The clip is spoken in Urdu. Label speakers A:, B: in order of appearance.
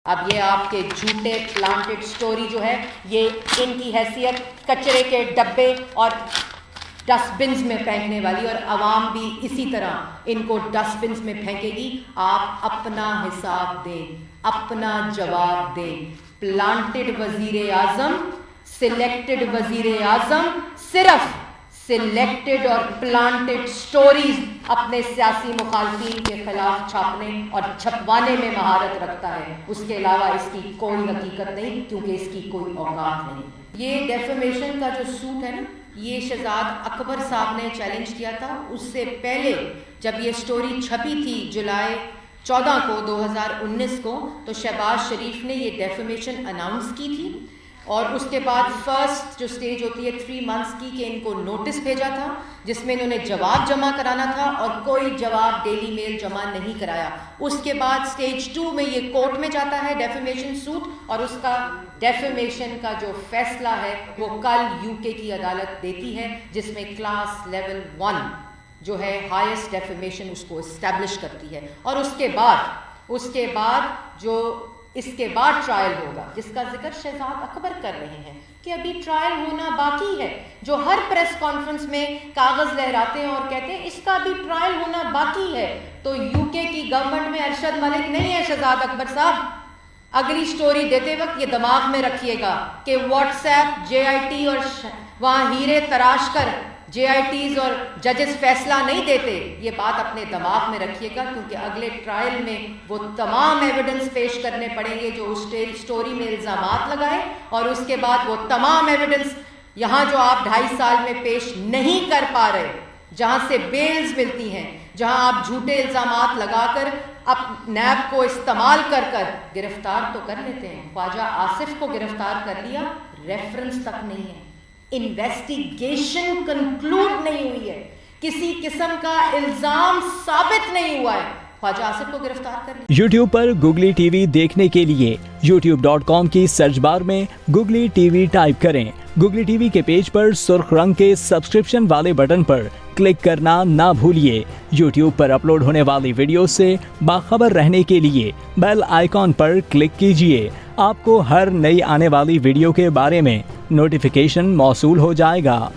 A: اب یہ آپ کے جھوٹے پلانٹڈ سٹوری جو ہے یہ ان کی حیثیت کچرے کے ڈبے اور ڈسٹ بنز میں پھینکنے والی، اور عوام بھی اسی طرح ان کو ڈسٹ بنز میں پھینکے گی۔ آپ اپنا حساب دیں، اپنا جواب دیں۔ پلانٹڈ وزیر اعظم، سلیکٹڈ وزیر اعظم صرف سلیکٹڈ اور پلانٹڈ سٹوریز اپنے سیاسی مخالفین کے خلاف چھاپنے اور چھپوانے میں مہارت رکھتا ہے، اس کے علاوہ اس کی کوئی حقیقت نہیں، کیونکہ اس کی کوئی اوقات نہیں۔ یہ ڈیفیمیشن کا جو سوٹ ہے نا، یہ شہزاد اکبر صاحب نے چیلنج کیا تھا۔ اس سے پہلے جب یہ سٹوری چھپی تھی جولائی 14 کو 2019 کو، تو شہباز شریف نے یہ ڈیفیمیشن اناؤنس کی تھی، اور اس کے بعد فرسٹ جو سٹیج ہوتی ہے 3 منتھس کی، کہ ان کو نوٹس بھیجا تھا جس میں انہوں نے جواب جمع کرانا تھا، اور کوئی جواب ڈیلی میل جمع نہیں کرایا۔ اس کے بعد سٹیج 2 میں یہ کورٹ میں جاتا ہے ڈیفیمیشن سوٹ، اور اس کا ڈیفیمیشن کا جو فیصلہ ہے وہ کل UK کی عدالت دیتی ہے، جس میں کلاس لیول 1 جو ہے ہائیسٹ ڈیفیمیشن اس کو اسٹیبلش کرتی ہے۔ اور اس کے بعد ٹرائل ہوگا، جس کا ذکر شہزاد اکبر کر رہے ہیں کہ ابھی ٹرائل ہونا باقی ہے، جو ہر پریس کانفرنس میں کاغذ لہراتے ہیں اور کہتے ہیں اس کا بھی ٹرائل ہونا باقی ہے۔ تو UK کی گورنمنٹ میں ارشد ملک نہیں ہے شہزاد اکبر صاحب۔ اگلی سٹوری دیتے وقت یہ دماغ میں رکھیے گا کہ واٹس ایپ JIT اور وہاں ہیرے تراش کر JITs اور ججز فیصلہ نہیں دیتے، یہ بات اپنے دماغ میں رکھیے گا، کیونکہ اگلے ٹرائل میں وہ تمام ایویڈنس پیش کرنے پڑیں گے جو اس سٹوری میں الزامات لگائے، اور اس کے بعد وہ تمام ایویڈنس یہاں جو آپ 2.5 سال میں پیش نہیں کر پا رہے، جہاں سے بیلز ملتی ہیں، جہاں آپ جھوٹے الزامات لگا کر اب نیب کو استعمال کر گرفتار تو کر لیتے ہیں۔ خواجہ آصف کو گرفتار کر لیا، ریفرنس تک نہیں ہے، انویسٹیگیشن کنکلوڈ نہیں ہوئی ہے، کسی قسم کا الزام ثابت نہیں ہوا ہے، خواجہ آصف کو گرفتار کر لیا۔
B: YouTube پر گوگلی ٹی وی دیکھنے کے لیے youtube.com کی سرچ بار میں گوگلی ٹی وی ٹائپ کریں۔ گوگلی ٹی وی کے پیج پر سرخ رنگ کے سبسکرپشن والے بٹن پر کلک کرنا نہ بھولیے۔ YouTube پر اپلوڈ ہونے والی ویڈیو سے باخبر رہنے کے لیے بیل آئیکن پر کلک کیجیے۔ آپ کو ہر نئی آنے والی ویڈیو کے بارے میں نوٹیفیکیشن موصول ہو جائے گا۔